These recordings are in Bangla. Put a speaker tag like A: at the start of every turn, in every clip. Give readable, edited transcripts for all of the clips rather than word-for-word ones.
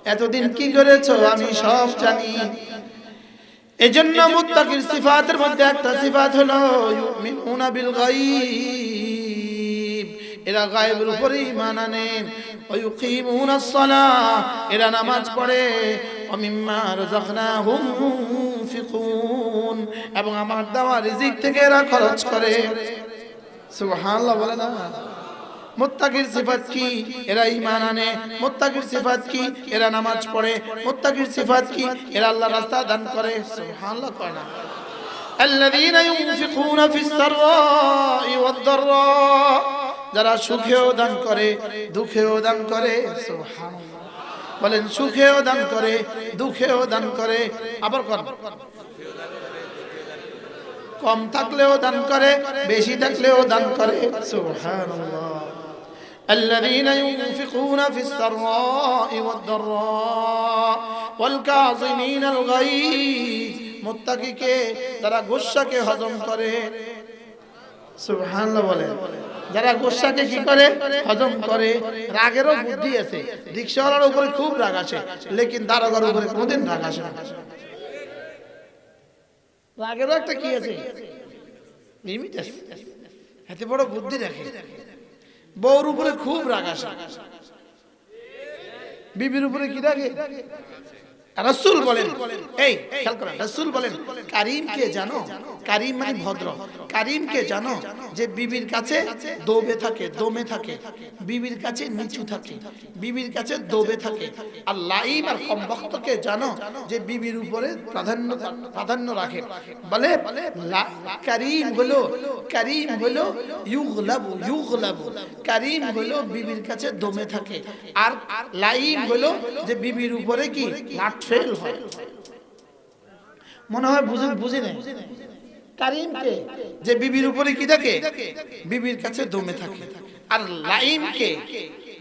A: এতদিন কি করেছো আমি সব জানি। এজন্য মুত্তাকির সিফাতের মধ্যে একটা সিফাত হলো ইউমিনুনা বিল গায়ব, এরা গায়বের উপরে ঈমান আনে। ওয়া ইউকিমুনাস সালাহ, এরা নামাজ পড়ে। ওয়া মিম্মা রাযাকনাহুম ইউনফিকুন, এবং আমার দেওয়া রিজিক থেকে এরা খরচ করে। সুবহানাল্লাহ বলে না। মুত্তাকির সিফাত কি? এরা ঈমান আনে। মুত্তাকির সিফাত কি? এরা নামাজ পড়ে। মুত্তাকির সিফাত কি? এরা আল্লাহর রাস্তা দান করে। সুবহানাল্লাহ কয় না। আল্লাযীনা ইউনফিকুনা ফিস সাররাই ওয়াদ দাররা, যারা সুখেও দান করে দুঃখেও দান করে। সুবহানাল্লাহ বলেন, সুখেও দান করে দুঃখেও দান করে। আবার কোন, কম থাকলেও দান করে, বেশি থাকলেও দান করে। সুবহানাল্লাহ। الذين ينفقون في السراء والضراء والكاظمين الغيظ, মুত্তাকিকে যারা গুসাকে হজম করে। সুবহানাল্লাহ বলে, যারা গুসাকে কি করে? হজম করে। রাগেরও বুদ্ধি আছে। রিকশাওয়ালার উপরে খুব রাগ আসে, লেকিন দারোগার উপরে কোনদিন রাগ আসে না। রাগেরও একটা কি আছে? লিমিট আছে। এত বড় বুদ্ধি রাখে। বউর উপরে খুব রাগ আসে, বিবির উপরে কি রাগে? রাসূল বলেন, এই খেয়াল করেন, রাসূল বলেন কারীম কে জানো? কারীম মানে ভদ্র। কারীম কে জানো? যে বিবির কাছে দমে থাকে, দমে থাকে, বিবির কাছে নিচু থাকে, বিবির কাছে দমে থাকে। আর লাঈম আর কমবক্তকে জানো? যে বিবির উপরে প্রাধান্য রাখে। বলে কারীম হলো, কারীম হলো ইউগলাবু, ইউগলাবু। কারীম হলো বিবির কাছে দমে থাকে, আর লাঈম হলো যে বিবির উপরে কি লাট ফেল হয়। মনে হয় বুঝে নেই। কারীম কে? যে বিবির উপরে কি থাকে? বিবির কাছে দমে থাকে। আর লাঈম কে?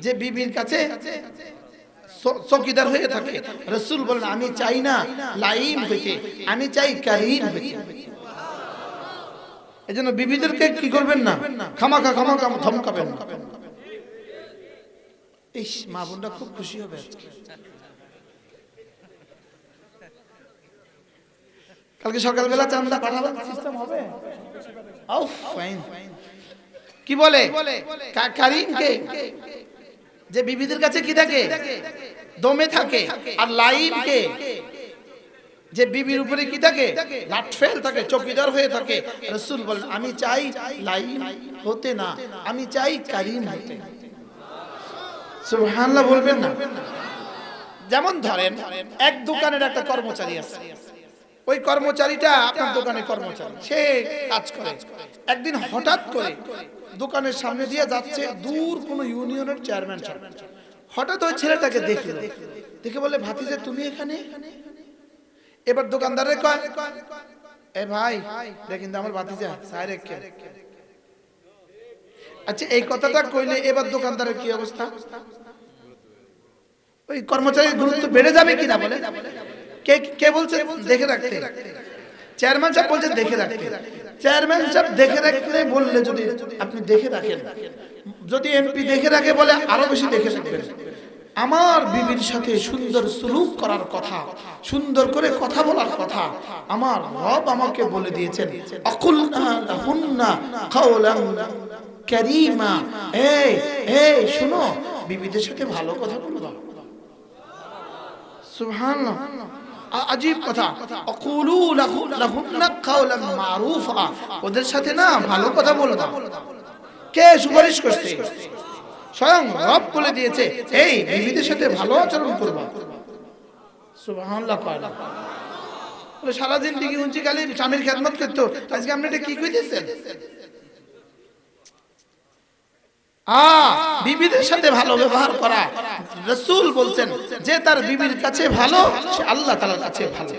A: যে বিবির কাছে চৌকিদার হয়ে থাকে। রাসূল বলেন আমি চাই না লাঈম হইতে, আমি চাই কারীম হইতে। এজন্য বিবিদেরকে কি করবেন না, খামাখা ধমকাবেন না। ইস, মা বোনরা খুব খুশি হবে আজকে। কালকে সকালবেলা চান্দা পাঠাবেন, সিস্টেম হবে। আউ ফাইন। কি বলে কারীম কে? যে বিবিদের কাছে কি থাকে? দমে থাকে। আর লাঈম কে? যে বিবির উপরে কি থাকে? লাটফেল থাকে, চৌকিদার হয়ে থাকে। রাসূল বলেন আমি চাই লাঈম হতে না, আমি চাই কারীম হতে। সুবহানাল্লাহ বলবেন না। যেমন ধরেন এক দোকানের একটা কর্মচারী আছে, ওই কর্মচারীটা আপনার দোকানে কর্মচারী, সে কাজ করে। একদিন হঠাৎ করে দোকানের সামনে দিয়ে যাচ্ছে দূর কোনো ইউনিয়নের চেয়ারম্যান সাহেব। হঠাৎ ওই ছেলেটাকে দেখলো, দেখে বলে ভাতিজা তুমি এখানে? এবার দোকানদারে কয় এ ভাই দেখেন আমার ভাতিজা সাইরে কে। আচ্ছা এই কথাটা কইলে এবার দোকানদারের কি অবস্থা? ওই কর্মচারীর গুরুত্ব বেড়ে যাবে কিনা বলে? কে কে বলছে দেখে রাখতে? চেয়ারম্যান সাহেব বলছে দেখে রাখতে। চেয়ারম্যান সাহেব দেখে রাখতে বললে যদি আপনি দেখে রাখেন, যদি এমপি দেখে রাখে বলে আরো বেশি দেখে রাখবেন। আমার বিবির সাথে সুন্দর সুলুক করার কথা, সুন্দর করে কথা বলার কথা আমার রব আমাকে বলে দিয়েছেন। আকুলনা লাহুন্না কাওলান কারীমা। এই এই শুনো, বিবিদের সাথে ভালো কথা বলবা। সুবহানাল্লাহ, আজীব কথা। আকুলু লাহুন্না কাওলান মারুফা, ওদের সাথে না ভালো কথা বলবা। কে সুপারিশ করছে? স্বয়ং রব বলে দিয়েছে এই বিবিদের সাথে ভালো আচরণ করবা। সুবহানাল্লাহ। বলে সারা জিন্দেগি উঞ্চি খালি স্বামীর খেদমত করতো, আজকে আপনি এটা কি কইতেছেন? বিবিদের সাথে ভালো ব্যবহার করা। রাসূল বলছেন যে তার বিবির কাছে ভালো সে আল্লাহ তাআলার কাছে ভালো।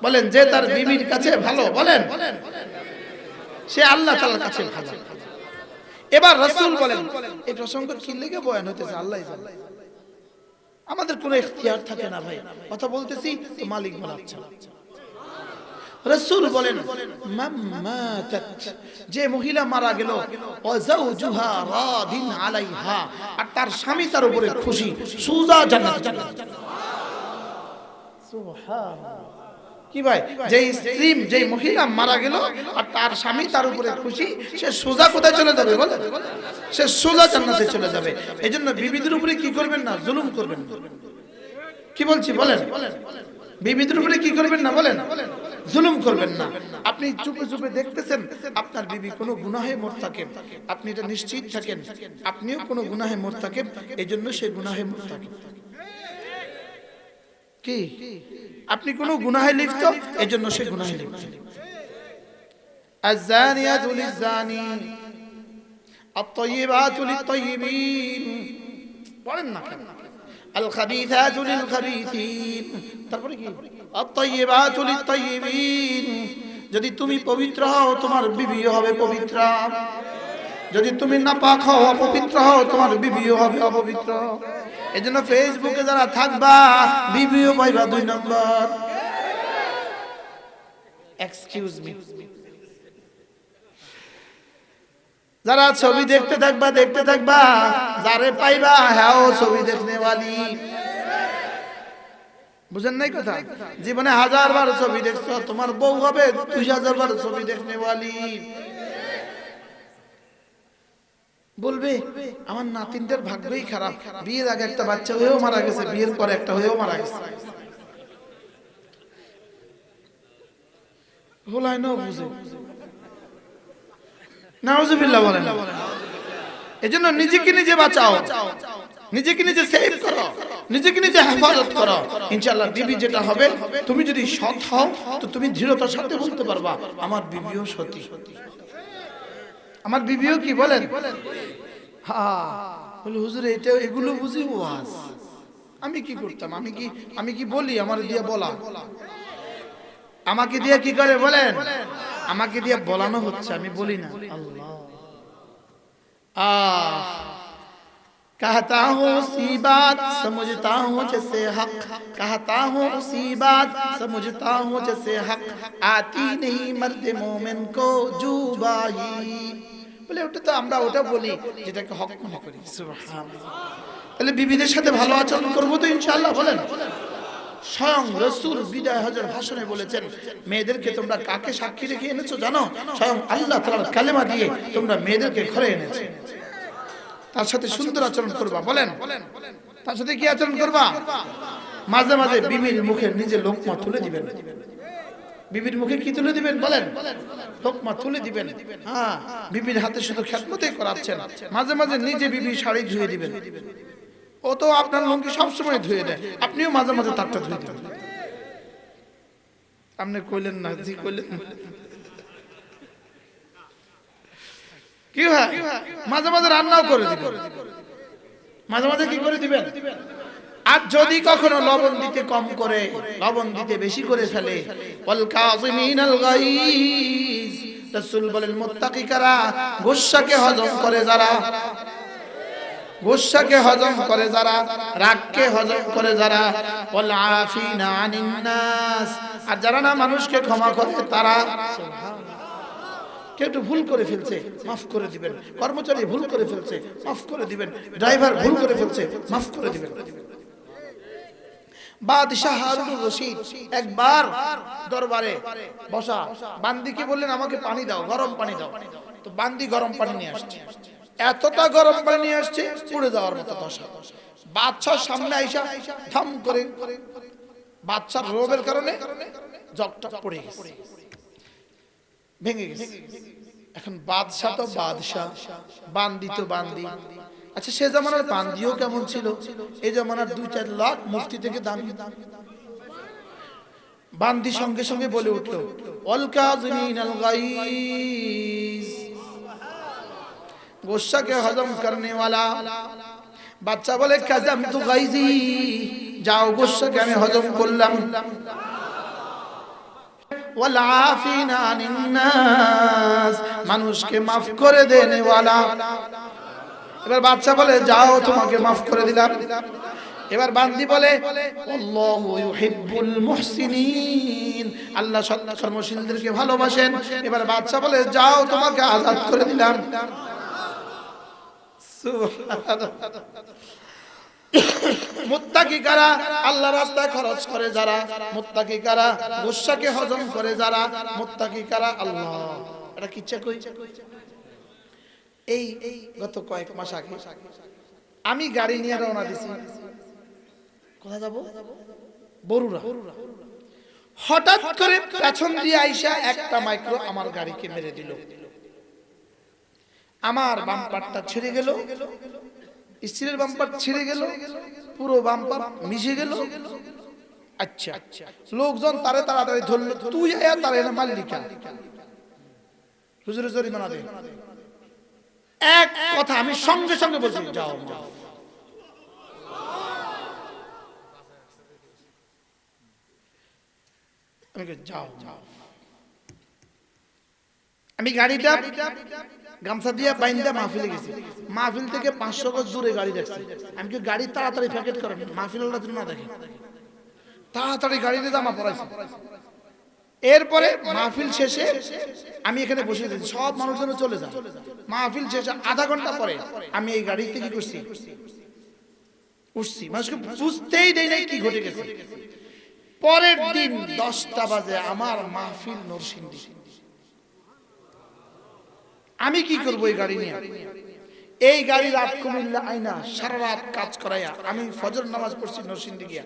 A: বলেন যে তার বিবির কাছে ভালো, বলেন সে আল্লাহ তাআলার কাছে ভালো। এবার রাসূল বলেন এই প্রসঙ্গ কি লেগে বয়ান হইতেছে আল্লাহই জানে, আমাদের কোনো ইখতিয়ার থাকে না ভাই। কথা বলতেছি তো মালিক বলাচ্ছে। রাসূল বলেন মামাতাত, যে মহিলা মারা গেল ওয়া যাওজুহা রাদিন আলাইহা, আর তার স্বামী তার উপরে খুশি, সুজা জান্নাতে চলে যাবে। সুবহানাল্লাহ। কি ভাই, যেই স্ত্রী যেই মহিলা মারা গেল আর তার স্বামী তার উপরে খুশি, সে সোজা কোথায় চলে যাবে বলে? সে সোজা জান্নাতে চলে যাবে। এজন্য বিবিদের উপরে কি করবেন না, জুলুম করবেন। কি বলছি বলেন? বিবিদের উপরে কি করবেন না বলেন? জুলুম করবেন না। আপনি চুপে চুপে দেখতেছেন আপনার বিবি কোনো গুনাহে মোরতাকিব, আপনি এটা নিশ্চিত থাকেন আপনিও কোনো গুনাহে মোরতাকিব, এজন্য সে গুনাহে মোরতাকিব। কি আপনি কোন গুনাহে লিপ্ত, এজন্য সে গুনাহে লিপ্ত। আয-যানিয়াতু লিয-যানি আত-তাইয়্যিবাতু লিত-তাইয়্যিবিন, পড়েন না কেন? আল-খাবিথাতু লিল-খাবিথিন, তারপরে কি? আত-তাইয়্যিবাতু লিত-তাইয়্যিবিন। যদি তুমি পবিত্র হও তোমার বিবিও হবে পবিত্র, যদি তুমি নাপাক হও অপবিত্র হও তোমার বিবিও হবে অপবিত্র। এজন্য ফেসবুকে যারা থাকবা বিবিও পাইবা 2 নম্বর। এক্সকিউজ মি, যারা ছবি দেখতে থাকবা যারে পাইবা হ্যাঁ ও ছবি দেখনে वाली। বুঝেন নাই কথা? জীবনে 1000 বার ছবি দেখছো, তোমার বউ হবে 2000 বার ছবি দেখনে वाली। বলবে আমার নাতিনদের ভাগ্যই খারাপ, বিয়ের আগে একটা বাচ্চা হয়েও মারা গেছে, বিয়ের পর একটা হয়েও মারা গেছে। বলাই না বুঝে, নাউজুবিল্লাহ বলেন। এজন্য নিজেকে নিজে বাঁচাও, নিজেকে নিজে সেভ করো, নিজেকে নিজে হেফাজত করো। ইনশাআল্লাহ বিবি যেটা হবে, তুমি যদি সৎ হও তো তুমি দৃঢ়তার সাথে বলতে পারবা আমার বিবিও সতী, আমার বিবিও কি বলেন হ্যাঁ। বলে হুজুর এটা এগুলো বুঝি ওয়াজ, আমি কি করতাম, আমি কি বলি, আমার দিয়ে বলা, আমাকে দিয়ে কি করে বলেন, আমাকে দিয়ে বলানো হচ্ছে, আমি বলি না। আল্লাহ कहता हूँ उसी बात समझता हूँ जैसे हक, कहता हूँ उसी बात समझता हूँ जैसे हक, आती नहीं मर्द मोमिन को जुबाही। বলে ওটা তো আমরা ওটা বলি যেটাকে হক মনে করি। সুবহানাল্লাহ। তাহলে বিবিদের সাথে ভালো আচরণ করব তো ইনশাআল্লাহ বলেন। স্বয়ং রাসূল বিদায় হজের ভাষণে বলেছেন মেয়েদেরকে তোমরা কাকে সাক্ষী রেখে এনেছো জানো? স্বয়ং আল্লাহ তাআলার কালেমা দিয়ে তোমরা মেয়েদেরকে ঘরে এনেছো। তার সাথে সুন্দর আচরণ করবা বলেন। তার সাথে কি আচরণ করবা? মাঝে মাঝে বিবির মুখে নিজে লোকমা তুলে দিবেন। বিবির মুখে কি তুলে দিবেন বলেন? লোকমা তুলে দিবেন। হ্যাঁ, বিবির হাতে শুধু খেদমতই করাচ্ছেন, মাঝে মাঝে নিজে বিবির শাড়ি ধুয়ে দিবেন। ও তো আপনার লুঙ্গি সবসময় ধুয়ে দেয়, আপনিও মাঝে মাঝে তারটা ধুয়ে দিবেন। আপনি কইলেন না, জি কইলেন। কি হয় মাঝে মাঝে রান্নাও করে দিবেন, মাঝে মাঝে কি করে দিবেন। আর যদি কখনো লবণ দিতে কম করে, লবণ দিতে বেশি করে ফেলে, ওয়াল কাযিমিনাল গায়জ, রাসূল বলেন মুত্তাকি কারা, গুসাকে হজম করে যারা, গুসাকে হজম করে যারা, রাগকে হজম করে যারা, ওয়াল আফিনা আনিন নাস, আর যারা না মানুষকে ক্ষমা করে তারা। কেউ একটু ভুল করে ফেলছে মাফ করে দিবেন, কর্মচারী ভুল করে ফেলছে মাফ করে দিবেন, ড্রাইভার ভুল করে ফেলছে মাফ করে দিবেন। বাদশাহ হারুন রশিদ একবার দরবারে বসা, বান্দিকে বললেন আমাকে পানি দাও, গরম পানি দাও। তো বান্দি গরম পানি নিয়ে আসছে, এতটা গরম পানি নিয়ে আসছে পড়ে যাওয়ার মতো দশা। বাদশার সামনে আইসা থাম করে, বাদশার রোবের কারণে জগটা পড়ে গেছে, ভেঙে গেছে। এখন বাদশাহ তো বাদশাহ, বান্দি তো বান্দি। আচ্ছা সে জামানার বান্দিও কেমন ছিল? এই জামানার 2-4 লাখ মুফতি থেকে দামি। বান্দি সঙ্গে সঙ্গে বলে উঠল ওয়াল কাযিমিনাল গায়জ, গুসাকে হজম করনে ওয়ালা। বাচ্চা বলে কাযামতু গায়জি, যাও গুসাকে আমি হজম করলাম। ওয়াল আফিনা আনিন নাস, মানুষকে মাফ করে দেনে ওয়ালা। এবার বাচ্চা বলে যাও তোমাকে মাফ করে দিলাম। এবার বান্দি বলে আল্লাহু ইউহিব্বুল মুহসিনিন, আল্লাহ সৎ কর্মশীলদেরকে ভালোবাসেন। এবার বাদশা বলে যাও তোমাকে আজাদ করে দিলাম। মুত্তাকি কারা? আল্লাহর রাস্তায় খরচ করে যারা। মুত্তাকি কারা? গুসাকে হজম করে যারা। মুত্তাকি কারা? আল্লাহ। এটা কিচ্ছা কই এই গত কয়েক মাস আগে আমি গাড়ি নিয়ে রওনা দিছি। কোথায় যাব? বরুড়া। হঠাৎ করে পেছন দিয়ে আইসা একটা মাইক্রো আমার গাড়িকে মেরে দিল। আমার বাম্পারটা ছিঁড়ে গেল, স্টিলের বাম্পার ছিঁড়ে গেল, পুরো বাম্পার মিশে গেল। আচ্ছা, লোকজন তারে তাড়াতাড়ি ধরলো, তুই আয়া তারে না মাল্লিকা হুজুরের জরিমানা দে। এক কথা আমি সঙ্গে সঙ্গে বলছি যাও যাও। যাও যাও। আমি গাড়িটা গামছা দিয়ে বাইন্দা মাহফিলে গেছি। মাহফিল থেকে 500 গজ দূরে গাড়ি রাখছি। আমি কি গাড়ি তাড়াতাড়ি প্যাকেট করেন মাহফিলটা যেন না দেখে, তাড়াতাড়ি গাড়িতে জামা পরাইছি। এরপরে মাহফিল শেষে আমি এখানে বসে দিয়েছি, সব মানুষজন চলে যায়। মাহফিল শেষে আধা ঘন্টা পরে আমি এই গাড়িতে কি করছি, উঠছি। মানুষকে বুঝতেই দেই নাই কি ঘটে গেছে। পরের দিন 10টা বাজে আমার মাহফিল নরসিংদী। আমি কি করবো এই গাড়ি নিয়ে? এই গাড়ি রাত কুমিল্লা আইনা সারা রাত কাজ করাইয়া আমি ফজর নামাজ পড়ছি নরসিংদী গিয়া।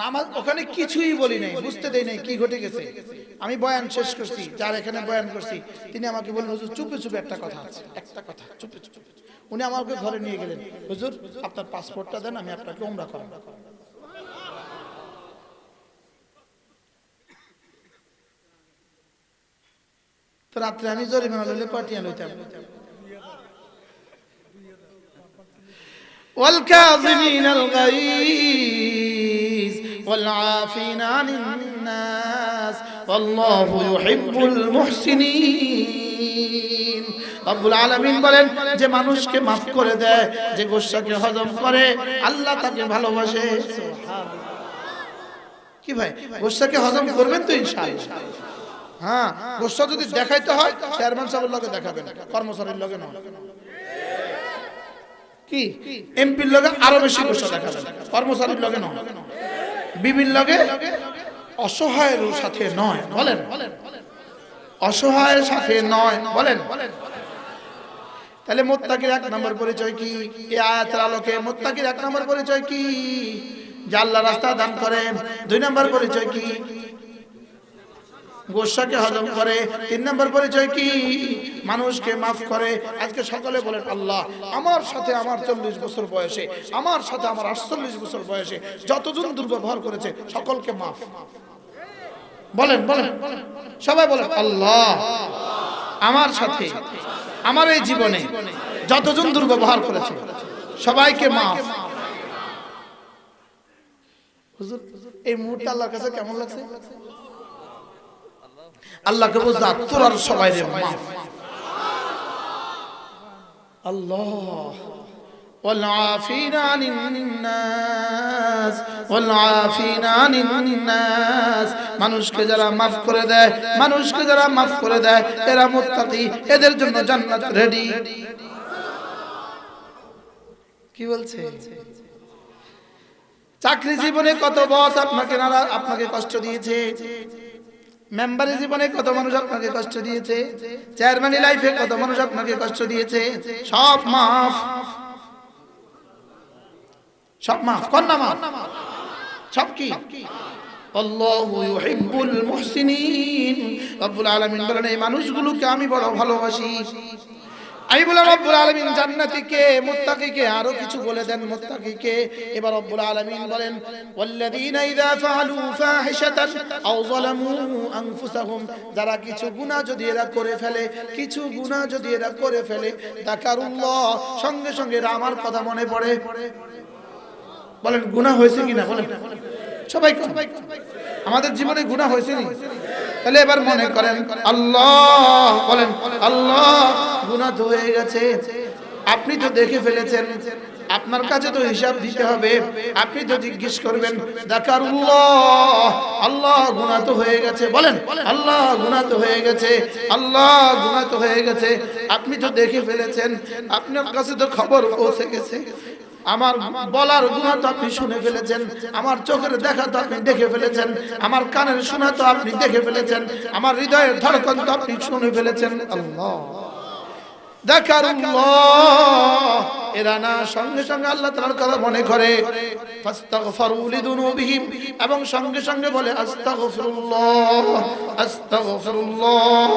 A: নামাজ ওখানে কিছুই বলি নাই, বুঝতে দেই নাই কি ঘটে গেছে। আমি বয়ান শেষ করছি, যার এখানে বয়ান করছি তিনি আমাকে বললেন হুজুর চুপে চুপে একটা কথা আছে, একটা কথা চুপে চুপে। উনি আমাকে ঘরে নিয়ে গেলেন, হুজুর আপনার পাসপোর্টটা দেন, আমি আপনাকে উমরা করাবো। তো রাত্রে আমি জরিমানা লইলে পাঠিয়ে লইতাম। ওয়াল কাযিমিনাল গায়জ ওয়াল আফিনা আনিন নাস আল্লাহু ইউহিব্বুল মুহসিনিন। রব্বুল আলামিন বলেন যে মানুষকে maaf করে দেয়, যে গুসাকে হজম করে, আল্লাহ তাকে ভালোবাসে। সুবহানাল্লাহ। কি ভাই গুসাকে হজম করবেন তো ইনশাআল্লাহ? হ্যাঁ, গোসা যদি দেখাইতে হয় চেয়ারম্যান সাহেবের লগে দেখাবেন, কর্মচারীর লগে নয়। কি এমপির লগে আরো বেশি গোসা দেখাবেন, কর্মচারীর লগে নয়। বিবির লগে অসহায়ের সাথে নয়, বলেন অসহায়ের সাথে নয়, বলেন। তাহলে মুত্তাকির 1 নম্বর পরিচয় কি? এই আয়াতের আলোকে মুত্তাকির 1 নম্বর পরিচয় কি? যে আল্লাহর রাস্তা দান করে। 2 নম্বর পরিচয় কি? গোসাকে হজম করে। 3 নম্বর পরিচয় কি? মানুষকে মাফ করে। আজকে সকালে বলেন আল্লাহ আমার সাথে আমার 40 বছর বয়সে, আমার সাথে আমার 48 বছর বয়সে যতজন দুর্ব্যবহার করেছে সকলকে মাফ। বলেন বলেন সবাই বলেন আল্লাহ আমার সাথে আমার এই জীবনে যতজন দুর্ব্যবহার করেছে সবাইকে মাফ। হুজুর এই মুহূর্তে আল্লাহর কাছে কেমন লাগছে? আল্লাহকে বুঝা তোর আর সবাই রে মাফ। আল্লাহ ওয়াল আফিনা আনিন নাস ওয়াল আফিনা আনিন নাস। মানুষকে যারা maaf করে দেয়, মানুষকে যারা maaf করে দেয় এরা মুত্তাকি, এদের জন্য জান্নাত রেডি। কি বলছে? চাকরি জীবনে কত বস আপনাকে কষ্ট দিয়েছে, মেম্বারের জীবনে কত মানুষ আপনাকে কষ্ট দিয়েছে, চেয়ারম্যান লাইফে কত মানুষ আপনাকে কষ্ট দিয়েছে, সব মাফ, সব মাফ। কোন না মাফ? সব কি? আল্লাহু ইউহিব্বুল মুহসিনিন। রব্বুল আলামিন বলেন এই মানুষগুলোকে আমি বড় ভালোবাসি। আমি বললাম রব্বুল আলামিন জান্নাতীকে মুত্তাকিকে আরো কিছু বলে দেন মুত্তাকিকে। এবার রব্বুল আলামিন বলেন ওয়াল্লাযীনা ইযা ফাআলু ফাহিশাতান আও যালামু আনফুসাহুম। যারা কিছু গুনাহ যদি এরা করে ফেলে, কিছু গুনাহ যদি এরা করে ফেলে, যাকারুল্লাহ সঙ্গে সঙ্গে আমার কথা মনে পড়ে। বলেন গুনাহ হয়েছে কিনা? বলেন সবাই আমাদের জীবনে গুনাহ হয়েছে নি? তাহলে এবার মনে করেন আল্লাহ, বলেন আল্লাহ গুনাহ তো হয়ে গেছে, আপনি তো দেখে ফেলেছেন, আপনার কাছে তো হিসাব দিতে হবে। আপনি তো জিজ্ঞেস করবেন যাকারুল্লাহ, আল্লাহ গুনাহ তো হয়ে গেছে, বলেন আল্লাহ গুনাহ তো হয়ে গেছে, আল্লাহ গুনাহ তো হয়ে গেছে। আপনি তো দেখে ফেলেছেন, আপনার কাছে তো খবর পৌঁছে গেছে। আমার বলার গুনাহ তো আপনি শুনে ফেলেছেন, আমার চোখের দেখা তো আপনি দেখে ফেলেছেন, আমার কানের শোনা তো আপনি দেখে ফেলেছেন, আমার হৃদয়ের ধড়কন তো আপনি শুনে ফেলেছেন। আল্লাহ যাকারুল্লাহ, এরা না সঙ্গে সঙ্গে আল্লাহ তাআলার কথা মনে করে, ফাস্তাগফিরু লিযুনুবিহিম, এবং সঙ্গে সঙ্গে বলে আস্তাগফিরুল্লাহ আস্তাগফিরুল্লাহ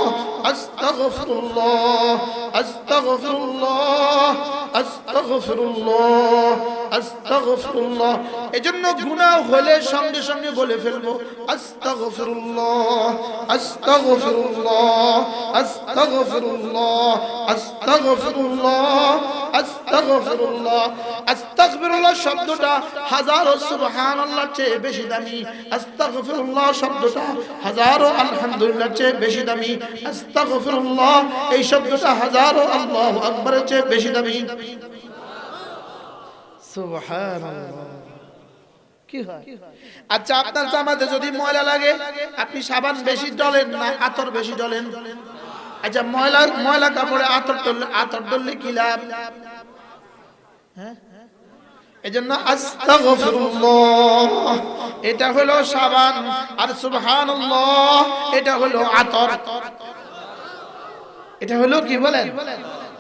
A: আস্তাগফিরুল্লাহ আস্তাগফিরুল্লাহ আস্তাগফিরুল্লাহ আস্তাগফিরুল্লাহ। এজন্য গুনাহ হলে সঙ্গে সঙ্গে বলে ফেলবো আস্তাগফিরুল্লাহ আস্তাগফিরুল্লাহ আস্তাগফিরুল্লাহ আস্তাগফিরুল্লাহ আস্তাগফিরুল্লাহ। আস্তাগফিরুল্লাহ শব্দটা হাজারো সুবহানাল্লাহর চেয়ে বেশি দামি। আস্তাগফিরুল্লাহ শব্দটা হাজারো আলহামদুলিল্লাহর চেয়ে বেশি দামি। আস্তাগফিরুল্লাহ এই শব্দটা হাজারো আল্লাহু আকবারের চেয়ে বেশি দামি। সুবহানাল্লাহ। কি হয়? আচ্ছা, আপনার জামাতে যদি ময়লা লাগে, আপনি সাবান বেশি ডলেন না আতর বেশি ডলেন? আচ্ছা, ময়লা কাপড়ে আতর ডললে কি লাভ? হ্যাঁ, এজন্য আস্তাগফিরুল্লাহ এটা হলো সাবান, আর সুবহানাল্লাহ এটা হলো আতর। এটা হলো কি বলেন?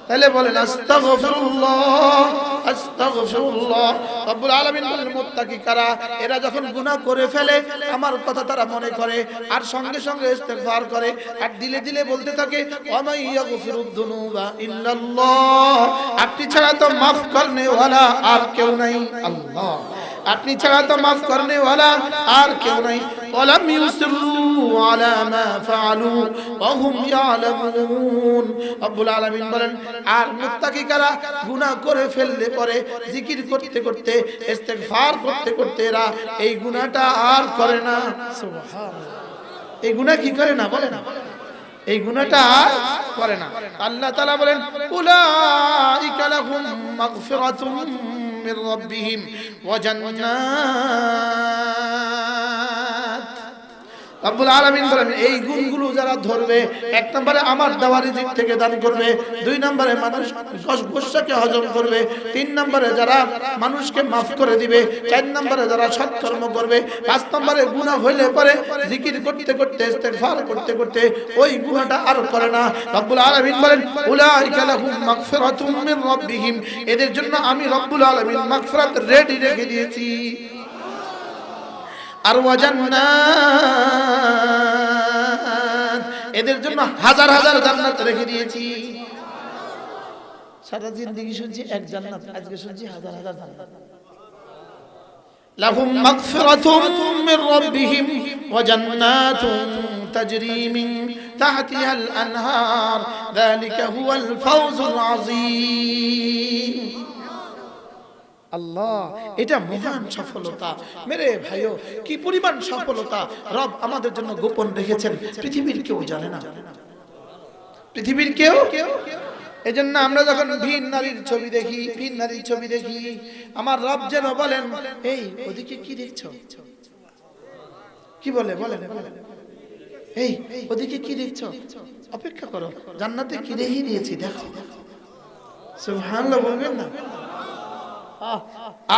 A: তাহলে বলেন আস্তাগফিরুল্লাহ আস্তাগফিরুল্লাহ। রব্বুল আলামিন বলেন মুত্তাকি কারা, এরা যখন গুনাহ করে ফেলে আমার কথা তারা মনে করে আর সঙ্গে সঙ্গে ইস্তিগফার করে আর দিলে দিলে বলতে থাকে ওয়া মান ইয়াগফিরুদ দুনুবা ইল্লাল্লাহ, আপনি ছাড়া তো মাফ করনে ওয়ালা আর কেউ নাই। আল্লাহ, আপনি ছাড়া তো মাফ করনে ওয়ালা আর কেউ নাই। ওয়ালাম ইউসিরু আলা মা ফাআলু ওয়া হুম ইয়ালামুন। রব্বুল আলামিন বলেন আর মুত্তাকি কারা, গুনাহ করে ফেললে পরে জিকির করতে করতে ইস্তিগফার করতে করতে এরা এই গুনাহটা আর করে না। সুবহানাল্লাহ। এই গুনাহ কি করে না বলে না, এই গুনাহটা আর করে না। আল্লাহ তাআলা বলেন উলাইকা লাহুম মাগফিরাতুম মির রাব্বিহিম ওয়া জান্নাত। রব্বুল আলামিন বলেন এই গুণগুলো যারা ধরবে, এক নম্বরে আমার দেওয়া রিজিক থেকে দান করবে, দুই নম্বরে মানুষ গোশাকে হজম করবে, তিন নম্বরে যারা মানুষকে মাফ করে দিবে, চার নম্বরে যারা সৎকর্ম করবে, পাঁচ নম্বরে গুনাহ হইলে পরে জিকির করতে করতে ইস্তিগফার করতে করতে ওই গুনাহটা আর করে না। রব্বুল আলামিন বলেন উলাইকা লাহুম মাগফিরাতুম মির রাব্বিহিম, এদের জন্য আমি রব্বুল আলামিন মাগফিরাত রেডি রেখে দিয়েছি। আর ওয়া জান্নাত, এদের জন্য হাজার হাজার জান্নাত রেখে দিয়েছি। সারা জিন্দেগি শুনছি এক জান্নাত, আজকে শুনছি হাজার হাজার জান্নাত। লাহুম মাগফিরাতুম মির রাব্বিহিম ওয়া জান্নাতুন তাজরি মিন তাহতিহাল আনহার যালিকা হুয়াল ফাওজুল আযীম। আল্লাহ, এটা মহান সফলতা। মেরে ভাইও, কি পরিমাণ সফলতা রব আমাদের জন্য গোপন রেখেছেন, পৃথিবীর কেউ জানে না, পৃথিবীর কেউ। এজন্য আমরা যখন ভিন নারীর ছবি দেখি, ভিন নারীর ছবি দেখি, আমার রব যেন বলেন এই ওদিকে কি দেখছো? কি বলে বলেন, এই ওদিকে কি দেখছো? অপেক্ষা করো, জান্নাতে কি রেখে দিয়েছি দেখো। সুবহানাল্লাহ বলবেন না?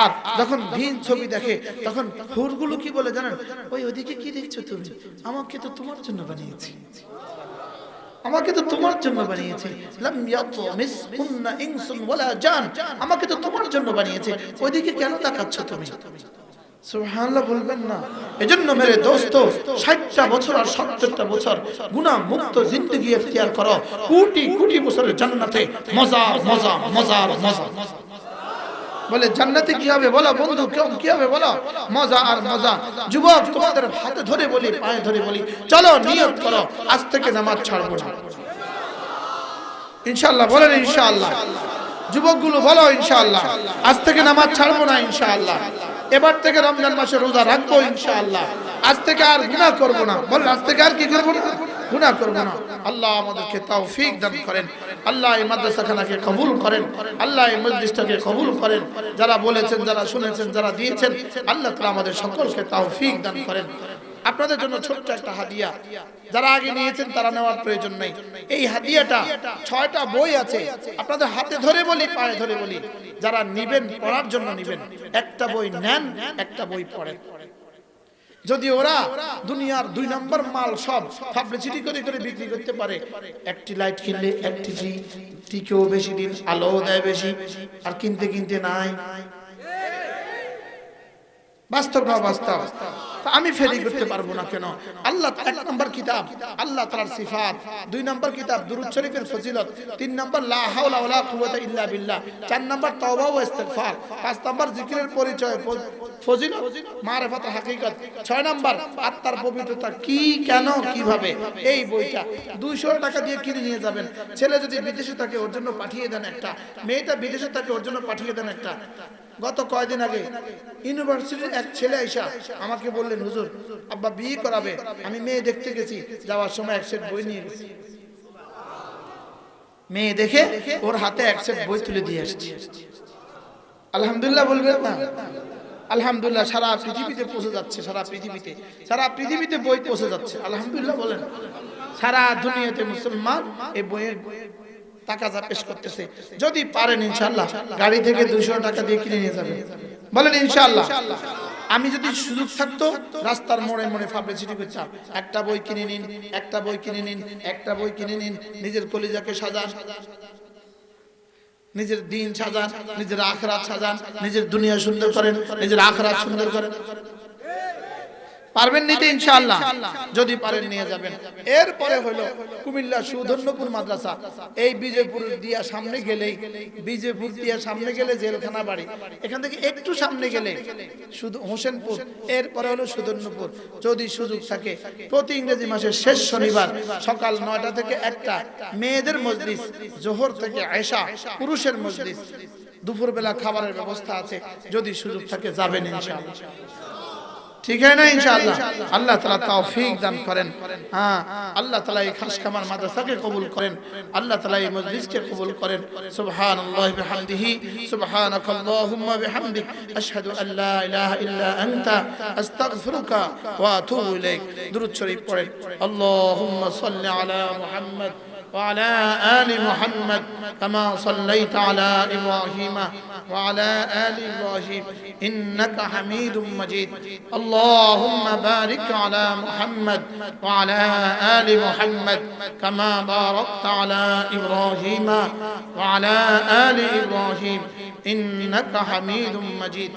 A: আর যখন ভিন ছবি দেখে তখন হুরগুলো কি বলে জানেন? ওই ওদিকে কি দেখছো তুমি? আমাকে তো তোমার জন্য বানিয়েছি, আমাকে তো তোমার জন্য বানিয়েছে। লাম ইয়াতমিসহুন্না ইনসুন ওয়ালা জান, আমাকে তো তোমার জন্য বানিয়েছে, ওইদিকে কেন তাকাচ্ছ তুমি? সুবহানাল্লাহ বলবেন না? এজন্য মেরে দোস্ত 60টা বছর আর 70টা বছর গুনাহ মুক্ত জিন্দেগি ইখতিয়ার করো, কোটি কোটি বছরের জান্নাতে মজা মজা মজা মজা। বলে জান্নাতে কি হবে বলো বন্ধু, কি হবে বলো? মজা আর মজা। যুবক, তোমাদের হাতে ধরে বলি, পায়ে ধরে বলি, চলো নিয়ত করো আজ থেকে নামাজ ছাড়বো না ইনশাআল্লাহ। বলেন ইনশাআল্লাহ। যুবকগুলো বলো ইনশাআল্লাহ, আজ থেকে নামাজ ছাড়বো না ইনশাআল্লাহ। এবার থেকে রমজান মাসে রোজা রাখবো ইনশাআল্লাহ। আজ থেকে আর গুনাহ করবো না। বল আজ থেকে আর কি করবো না? গুনাহ করব না। আল্লাহ আমাদেরকে তৌফিক দান করেন। আল্লাহ এই মাদ্রাসাখানাকে কবুল করেন। আল্লাহ এই মজলিসটাকে কবুল করেন। যারা বলেছেন, যারা শুনেছেন, যারা দিয়েছেন, আল্লাহ তাআলা আমাদের সকলকে তৌফিক দান করেন। আপনাদের জন্য ছোট্ট একটা হাদিয়া, যারা আগে নিয়েছেন তারা নেওয়ার প্রয়োজন নাই। এই হাদিয়াটা 6টা বই আছে, আপনাদের হাতে ধরে বলি, পায়ে ধরে বলি, যারা নিবেন পড়ার জন্য নিবেন, একটা বই নেন, একটা বই পড়েন। যদি ওরা দুনিয়ার 2 নম্বর মাল সব পাবলিসিটি করে করে বিক্রি করতে পারে, একটি লাইট কিনলে একটি ফ্রি, টিকেও বেশি দিন, আলো দেয় বেশি, আর কিনতে কিনতে নাই। বাস্তব না বাস্তব? আমি ফেরি করতে পারবো না কেন? আল্লাহ 1 নম্বর কিতাব আল্লাহ তাআলার সিফাত, 2 নম্বর কিতাব দুরূদ শরীফের ফজিলত, 3 নম্বর লা হাওলা ওয়ালা কুওয়াতা ইল্লা বিল্লাহ, 4 নম্বর তওবা ও ইস্তিগফার, 5 নম্বর জিকিরের পরিচয় ফজিলত মারিফাতুল হাকিকত, 6 নম্বর আত্মার পবিত্রতা কি, কেন, কিভাবে। এই বইটা 200 টাকা দিয়ে কিনে নিয়ে যাবেন। ছেলে যদি বিদেশে থাকে ওর জন্য পাঠিয়ে দেন একটা, মেয়েটা বিদেশে থাকে ওর জন্য পাঠিয়ে দেন একটা। গত কয়েকদিন আগে ইউনিভার্সিটির এক ছেলে আইসা আমাকে বললেন, হুজুর আব্বা বিয়ে করাবে, আমি মেয়ে দেখতে গেছি, যাওয়ার সময় 1 সেট বই নিয়ে গেছি। মেয়ে দেখে ওর হাতে 1 সেট বই তুলে দিয়ে আসছি। আলহামদুলিল্লাহ বলবেন না? আলহামদুলিল্লাহ। সারা পৃথিবীতে পৌঁছে যাচ্ছে, সারা পৃথিবীতে বই পৌঁছে যাচ্ছে। আলহামদুলিল্লাহ বলেন। সারা দুনিয়াতে মুসলমান এই বইয়ের তাকাজা পেশ করতেছে। যদি পারেন ইনশাআল্লাহ গাড়ি থেকে 200 টাকা দিয়ে কিনে নিয়ে যাবেন। বলেন ইনশাআল্লাহ। আমি যদি সুযোগ থাকতো রাস্তার মোড়ে মোড়ে পাবলিসিটি করতাম, একটা বই কিনে নিন, একটা বই কিনে নিন, একটা বই কিনে নিন। নিজের কলিজাকে সাজান, নিজের দিন সাজান, নিজের আখিরাত সাজান, নিজের দুনিয়া সুন্দর করেন, নিজের আখিরাত সুন্দর করেন। পারবেন নিতে ইনশাআল্লাহ? যদি পারেন নিয়ে যাবেন। এরপরে হলো কুমিল্লা সুধন্যপুর মাদ্রাসা। এই বিজয়পুর দিয়া সামনে গেলেই, বিজয়পুর দিয়া সামনে গেলে জেলখানা বাড়ি, এখান থেকে একটু সামনে গেলে শুধু হোসেনপুর, এরপরে হলো সুধন্যপুর। যদি সুযোগ থাকে প্রতি ইংরেজি মাসের শেষ শনিবার সকাল 9টা থেকে 1টা মেয়েদের মজলিস, জোহর থেকে এশা পুরুষের মজলিস, দুপুরবেলা খাবারের ব্যবস্থা আছে। যদি সুযোগ থাকে যাবেন ইনশাআল্লাহ। ঠিক है ना इंशाअल्लाह? अल्लाह ताला तौफीक दान करें। हाँ, अल्लाह ताला ये खास कमर मदरसा के कबूल करें, अल्लाह ताला ये मजलिस के कबूल करें। सुबहानल्लाह बिहम्दिही, सुबहानकल्लाहुम्मा बिहम्दिक, अशहदु अन ला इलाहा इल्ला अंता, अस्तगफिरुका व अतूबु इलैक। दुरूद शरीफ पढ़ें। अल्लाहुम्मा सल्लि अला मुहम्मद وعلى آل محمد كما صليت على إبراهيم وعلى آل إبراهيم إنك حميد مجيد. اللهم بارك على محمد وعلى آل محمد كما باركت على إبراهيم وعلى آل إبراهيم إنك حميد مجيد.